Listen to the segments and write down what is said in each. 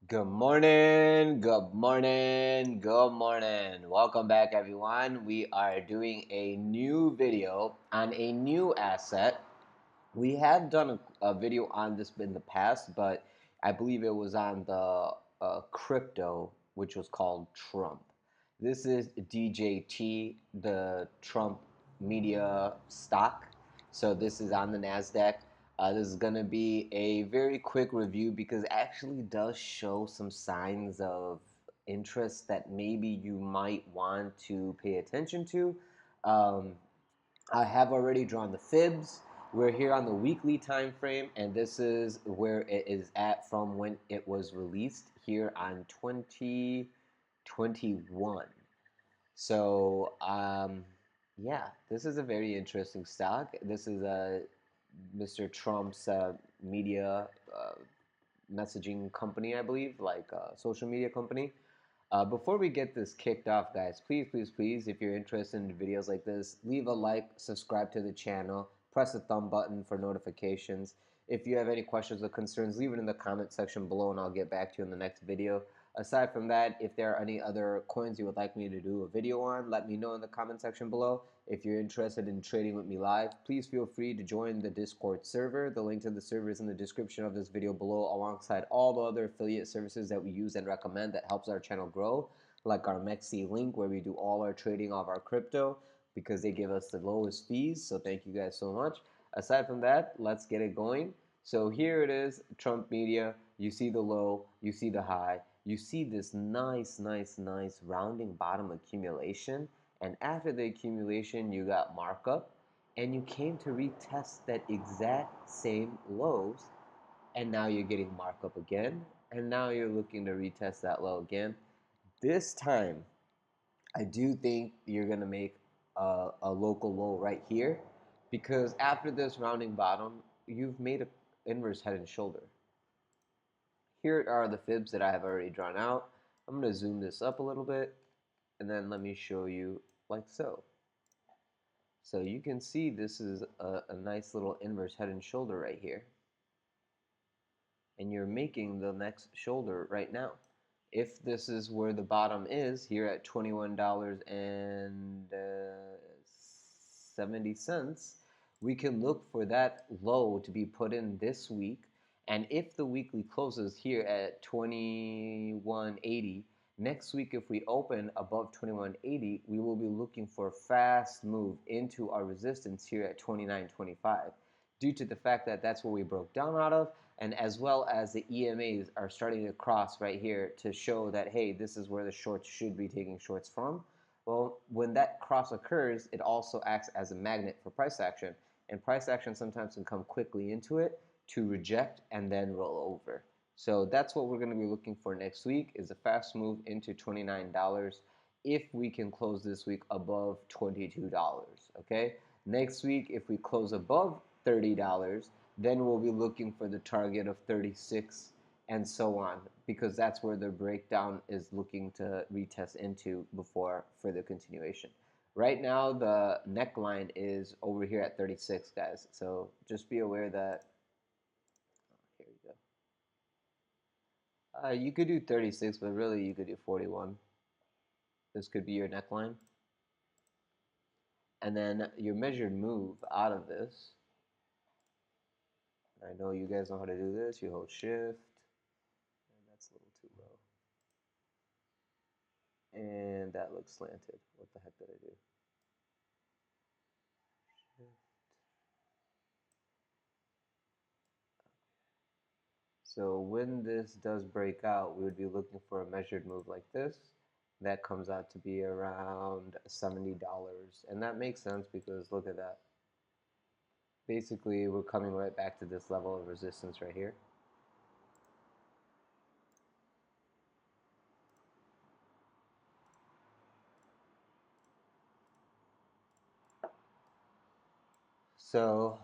Good morning, good morning, good morning. Welcome back, everyone. We are doing a new video on a new asset. We have done a video on this in the past, but I believe it was on the crypto, which was called Trump. This is DJT, the Trump media stock. So this is on the NASDAQ. This is going to be a very quick review because it actually does show some signs of interest that maybe you might want to pay attention to. Um, I have already drawn the fibs. We're here on the weekly time frame, and this is where it is at from when it was released here on 2021. So, yeah, this is a very interesting stock. This is Mr. Trump's media messaging company, I believe, like a social media company. Before we get this kicked off, guys, please, if you're interested in videos like this, leave a like, subscribe to the channel, press the thumb button for notifications. If you have any questions or concerns, leave it in the comment section below and I'll get back to you in the next video. Aside from that, if there are any other coins you would like me to do a video on, let me know in the comment section below. If you're interested in trading with me live, please feel free to join the Discord server. The link to the server is in the description of this video below, alongside all the other affiliate services that we use and recommend that helps our channel grow, like our MEXC link where we do all our trading of our crypto because they give us the lowest fees. So thank you guys so much. Aside from that, let's get it going. So here it is, Trump Media. You see the low, you see the high, you see this nice rounding bottom accumulation. And after the accumulation, you got markup, and you came to retest that exact same lows, and now you're getting markup again, and now you're looking to retest that low again. This time, I do think you're going to make a local low right here, because after this rounding bottom, you've made an inverse head and shoulder. Here are the fibs that I have already drawn out. I'm going to zoom this up a little bit, and then let me show you like so. So you can see this is a nice little inverse head and shoulder right here. And you're making the next shoulder right now. If this is where the bottom is, here at $21.70, we can look for that low to be put in this week. And if the weekly closes here at 21.80, next week, if we open above 21.80, we will be looking for a fast move into our resistance here at 29.25, due to the fact that that's where we broke down out of, and as well as the EMAs are starting to cross right here to show that, hey, this is where the shorts should be taking shorts from. Well, when that cross occurs, it also acts as a magnet for price action, and price action sometimes can come quickly into it to reject and then roll over. So that's what we're going to be looking for next week, is a fast move into $29 if we can close this week above $22, okay? Next week, if we close above $30, then we'll be looking for the target of 36 and so on, because that's where the breakdown is looking to retest into before further continuation. Right now, the neckline is over here at 36, guys. So just be aware that, here we go. You could do 36, but really you could do 41. This could be your neckline. And then your measured move out of this, I know you guys know how to do this. You hold shift, and that's a little too low. And that looks slanted. What the heck did I do? Shift. So when this does break out, we would be looking for a measured move like this. That comes out to be around $70. And that makes sense because look at that. Basically, we're coming right back to this level of resistance right here. So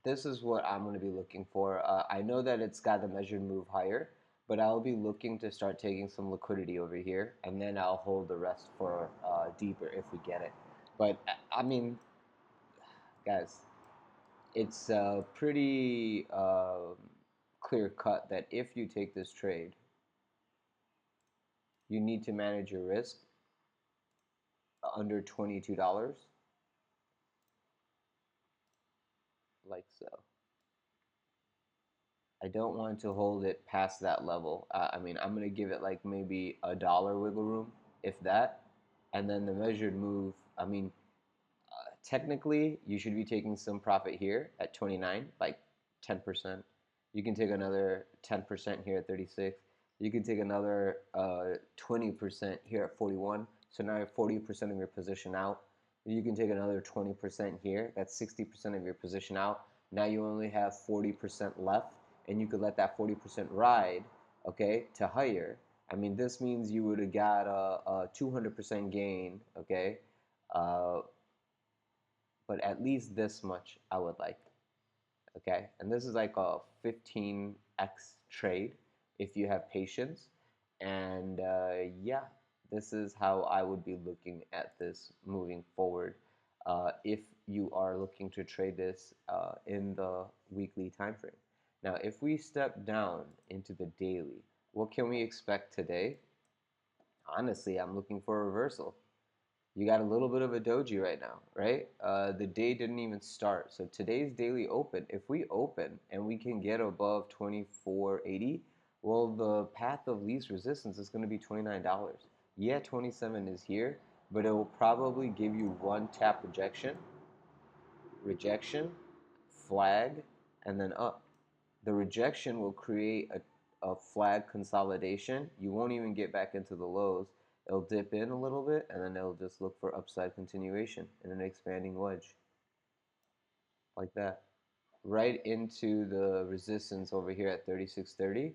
this is what I'm going to be looking for. I know that it's got the measured move higher, but I'll be looking to start taking some liquidity over here, and then I'll hold the rest for deeper if we get it. But I mean, guys, it's pretty clear cut that if you take this trade, you need to manage your risk under $22, like so. I don't want to hold it past that level. I mean, I'm going to give it like maybe $1 wiggle room, if that. And then the measured move, I mean, technically, you should be taking some profit here at 29, like 10%. You can take another 10% here at 36. You can take another 20% here at 41. So now you have 40% of your position out. You can take another 20% here. That's 60% of your position out. Now you only have 40% left, and you could let that 40% ride, okay, to higher. I mean, this means you would have got a 200% gain, okay, but at least this much I would like. Okay, and this is like a 15x trade if you have patience. And yeah, this is how I would be looking at this moving forward if you are looking to trade this in the weekly time frame. Now, if we step down into the daily, what can we expect today? Honestly, I'm looking for a reversal. You got a little bit of a doji right now, right? The day didn't even start. So today's daily open, if we open and we can get above 24.80, well, the path of least resistance is going to be $29. Yeah, 27 is here, but it will probably give you one tap rejection, flag, and then up. The rejection will create a flag consolidation. You won't even get back into the lows. It'll dip in a little bit, and then it'll just look for upside continuation in an expanding wedge, like that. Right into the resistance over here at 36.30.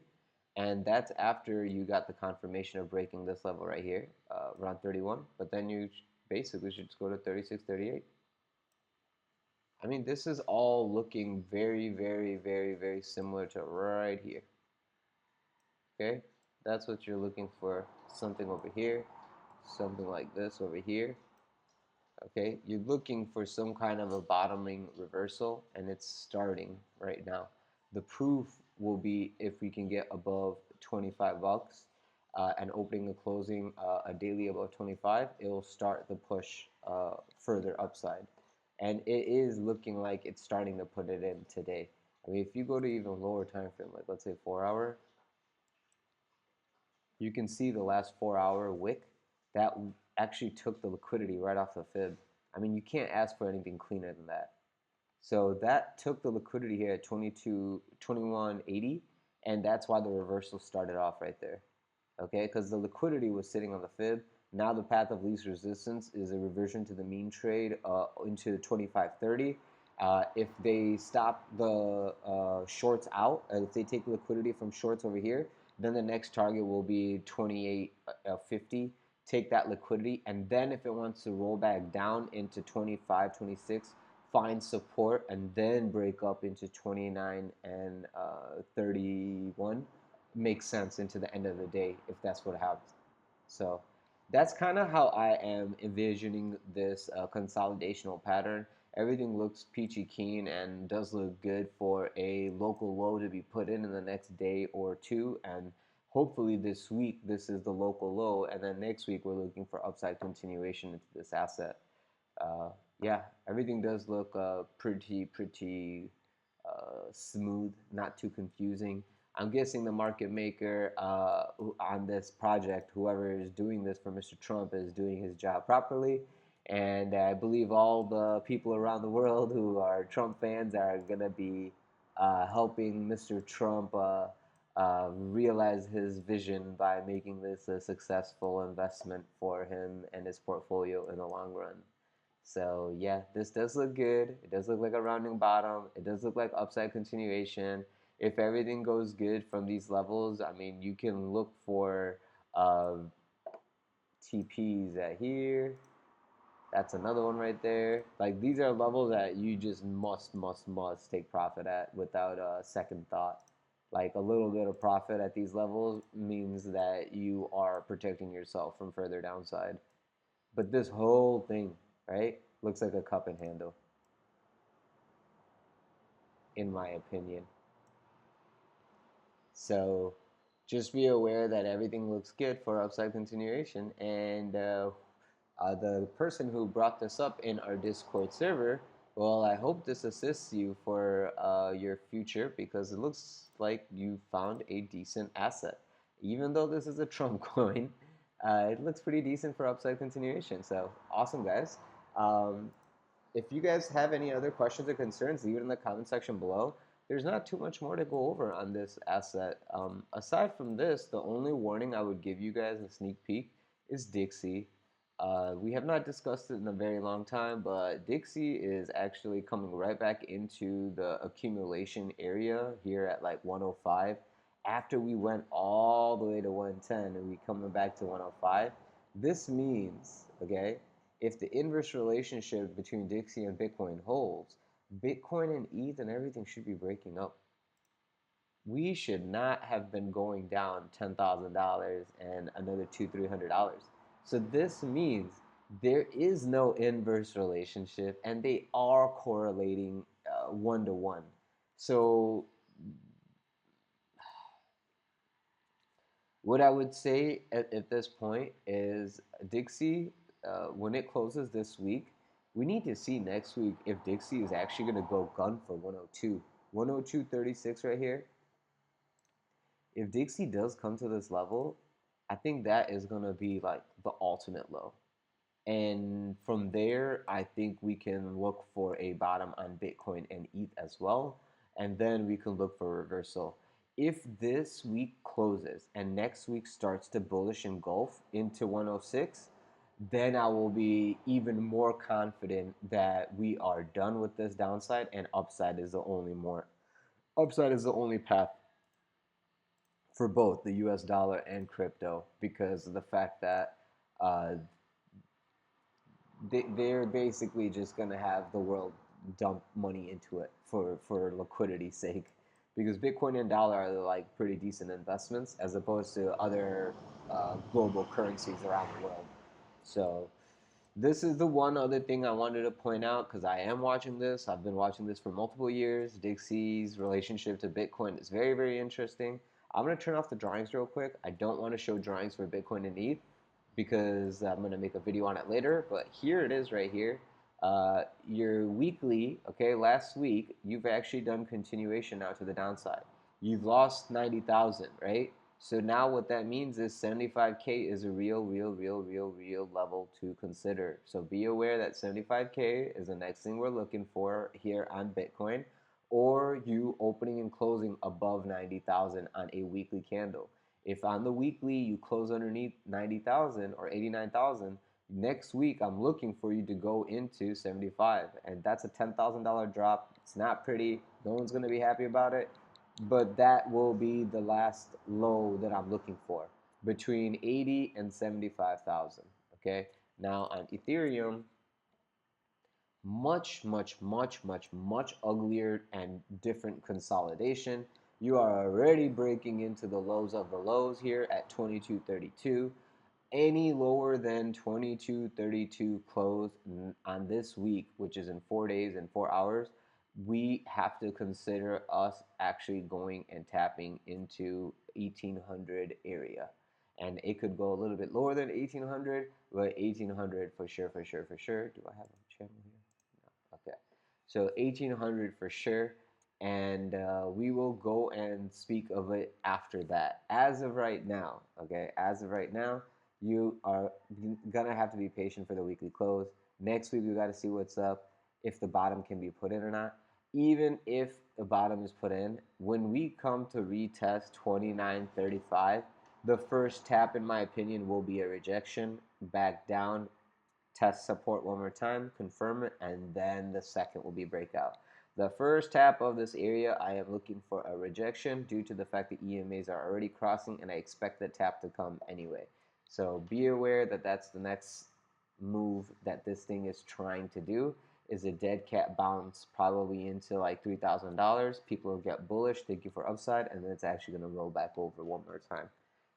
And that's after you got the confirmation of breaking this level right here, around 31. But then you basically should just go to 36.38. I mean, this is all looking very, very, very, very similar to right here. Okay, that's what you're looking for. Something over here, something like this over here. Okay, you're looking for some kind of a bottoming reversal, and it's starting right now. The proof will be if we can get above 25 bucks and opening and closing a daily above 25, it will start the push further upside. And it is looking like it's starting to put it in today. I mean, if you go to even lower time frame, like let's say 4 hour, you can see the last 4 hour wick that actually took the liquidity right off the fib. I mean, you can't ask for anything cleaner than that. So that took the liquidity here at 21.80, and that's why the reversal started off right there. Okay, because the liquidity was sitting on the fib. Now the path of least resistance is a reversion to the mean trade into 25.30. If they stop the shorts out, if they take liquidity from shorts over here, then the next target will be 28.50. Take that liquidity, and then if it wants to roll back down into 25, 26, find support, and then break up into 29 and 31, makes sense into the end of the day if that's what happens. So that's kind of how I am envisioning this consolidational pattern. Everything looks peachy keen and does look good for a local low to be put in the next day or two. And hopefully this week this is the local low, and then next week we're looking for upside continuation into this asset. Yeah, everything does look pretty smooth, not too confusing. I'm guessing the market maker on this project, whoever is doing this for Mr. Trump, is doing his job properly. And I believe all the people around the world who are Trump fans are going to be helping Mr. Trump realize his vision by making this a successful investment for him and his portfolio in the long run. So yeah, this does look good. It does look like a rounding bottom. It does look like upside continuation. If everything goes good from these levels, I mean, you can look for TPs at here. That's another one right there. Like, these are levels that you just must take profit at without a second thought. Like, a little bit of profit at these levels means that you are protecting yourself from further downside. But this whole thing, right, looks like a cup and handle, in my opinion. So just be aware that everything looks good for upside continuation. And the person who brought this up in our Discord server, well, I hope this assists you for your future because it looks like you found a decent asset. Even though this is a Trump coin, it looks pretty decent for upside continuation. So awesome, guys. Um, if you guys have any other questions or concerns, leave it in the comment section below. There's not too much more to go over on this asset. Aside from this, the only warning I would give you guys, a sneak peek, is Dixie. We have not discussed it in a very long time, but Dixie is actually coming right back into the accumulation area here at like 105. After we went all the way to 110 and we coming back to 105, this means, okay, if the inverse relationship between Dixie and Bitcoin holds, Bitcoin and ETH and everything should be breaking up. We should not have been going down $10,000 and another $300. So this means there is no inverse relationship, and they are correlating one to one. So what I would say at this point is Dixie, when it closes this week, we need to see next week if Dixie is actually going to go gun for 102. 102.36 right here. If Dixie does come to this level, I think that is going to be like the ultimate low. And from there, I think we can look for a bottom on Bitcoin and ETH as well. And then we can look for reversal. If this week closes and next week starts to bullish engulf into 106, then I will be even more confident that we are done with this downside and upside is the only path for both the US dollar and crypto because of the fact that uh, they're basically just going to have the world dump money into it for liquidity's sake because Bitcoin and dollar are like pretty decent investments as opposed to other global currencies around the world. So this is the one other thing I wanted to point out because I am watching this. I've been watching this for multiple years. Dixie's relationship to Bitcoin is very, very interesting. I'm going to turn off the drawings real quick. I don't want to show drawings for Bitcoin and ETH because I'm going to make a video on it later. But here it is right here. Your weekly, okay, last week, you've actually done continuation now to the downside. You've lost 90,000, right? So now what that means is 75K is a real level to consider. So be aware that 75K is the next thing we're looking for here on Bitcoin, or you opening and closing above 90,000 on a weekly candle. If on the weekly you close underneath 90,000 or 89,000, next week I'm looking for you to go into 75, and that's a $10,000 drop. It's not pretty. No one's going to be happy about it, but that will be the last low that I'm looking for between 80 and 75,000. Okay, now on Ethereum, much uglier and different consolidation. You are already breaking into the lows of the lows here at 2232. Any lower than 2232 close on this week, which is in 4 days and 4 hours, we have to consider us actually going and tapping into 1800 area. And it could go a little bit lower than 1800, but 1800 for sure, for sure, for sure. Do I have a channel here? Okay, so 1800 for sure, and we will go and speak of it after that. As of right now, okay, as of right now, you are gonna have to be patient for the weekly close. Next week, we got to see what's up, if the bottom can be put in or not. Even if the bottom is put in, when we come to retest 29.35, the first tap, in my opinion, will be a rejection back down, test support one more time, confirm it, and then the second will be breakout. The first tap of this area, I am looking for a rejection due to the fact that EMAs are already crossing, and I expect the tap to come anyway. So be aware that that's the next move that this thing is trying to do, is a dead cat bounce probably into like $3,000. People will get bullish, thank you for upside, and then it's actually going to roll back over one more time.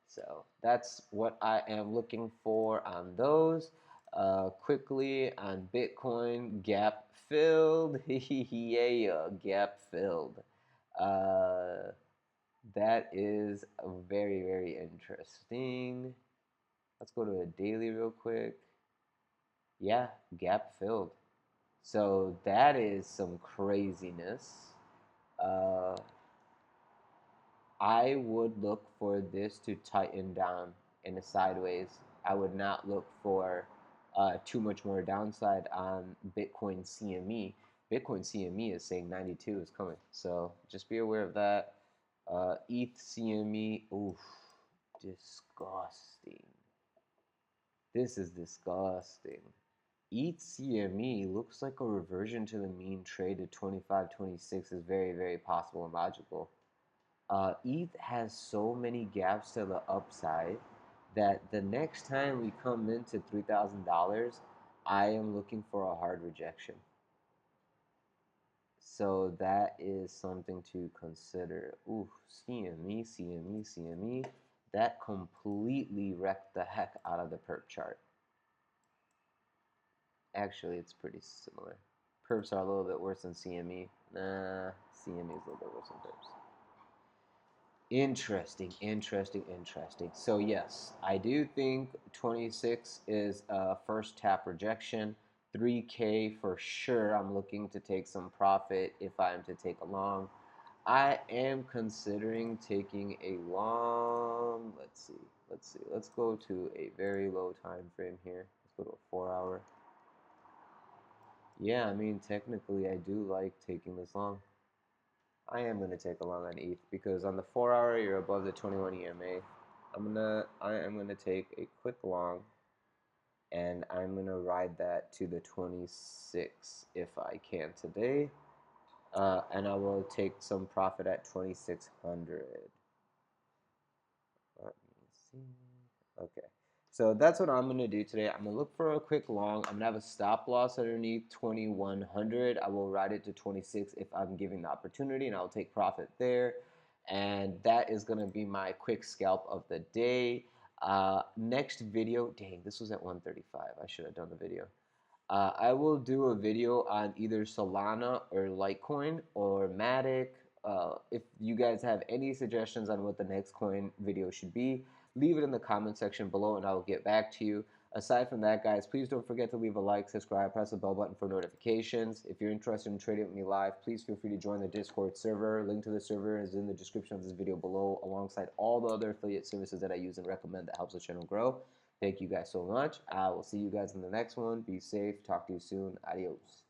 So that's what I am looking for on those. Quickly on Bitcoin, gap filled. Yeah, gap filled. Uh, That is very, very interesting. Let's go to a daily real quick. Yeah, gap filled. So that is some craziness. Uh, I would look for this to tighten down in a sideways. I would not look for too much more downside on Bitcoin CME. Bitcoin CME is saying 92 is coming. So just be aware of that. ETH CME, oof, disgusting. This is disgusting. ETH CME looks like a reversion to the mean trade to 25, 26 is very, very possible and logical. ETH has so many gaps to the upside that the next time we come into $3,000, I am looking for a hard rejection. So that is something to consider. Ooh, CME, CME, CME. That completely wrecked the heck out of the perp chart. Actually, it's pretty similar. Perps are a little bit worse than CME. Nah, CME is a little bit worse than perps. Interesting, interesting, interesting. So yes, I do think 26 is a first tap rejection. 3K for sure. I'm looking to take some profit if I am to take a long. I am considering taking a long. Let's see. Let's see. Let's go to a very low time frame here. Let's go to a 4 hour. Yeah, I mean technically I do like taking this long. I am gonna take a long on ETH because on the 4 hour you're above the 21 EMA. I am gonna take a quick long and I'm gonna ride that to the 26 if I can today. And I will take some profit at 2600. Let me see. Okay. So that's what I'm going to do today. I'm going to look for a quick long. I'm going to have a stop loss underneath 2100. I will ride it to 26 if I'm given the opportunity, and I'll take profit there. And that is going to be my quick scalp of the day. Next video, dang, this was at 1:35. I should have done the video. I will do a video on either Solana or Litecoin or Matic. If you guys have any suggestions on what the next coin video should be, leave it in the comment section below and I will get back to you. Aside from that, guys, please don't forget to leave a like, subscribe, press the bell button for notifications. If you're interested in trading with me live, please feel free to join the Discord server. Link to the server is in the description of this video below, alongside all the other affiliate services that I use and recommend that helps the channel grow. Thank you guys so much. I will see you guys in the next one. Be safe. Talk to you soon. Adios.